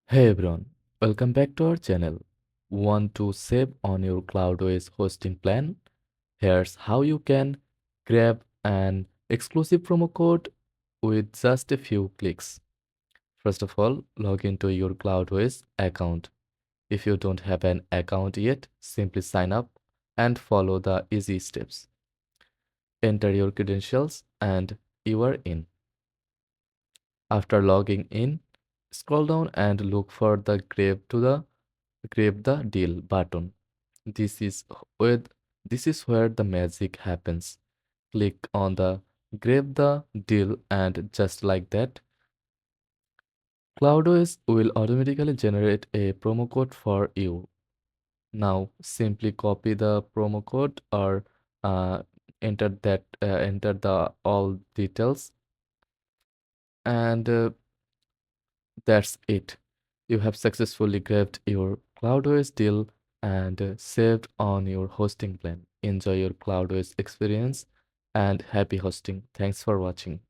Hey everyone, welcome back to our channel. Want to save on your Cloudways hosting plan? Here's how you can grab an exclusive promo code with just a few clicks. First of all, log into your Cloudways account. If you don't have an account yet, simply sign up and follow the easy steps. Enter your credentials and you are in. After logging in, scroll down and look for the grab the deal button. This is where this is where the magic happens. Click on the grab the deal and just like that, Cloudways will automatically generate a promo code for you. Now simply copy the promo code or uh, enter the all details and that's it. You have successfully grabbed your Cloudways deal and saved on your hosting plan. Enjoy your Cloudways experience and happy hosting. Thanks for watching.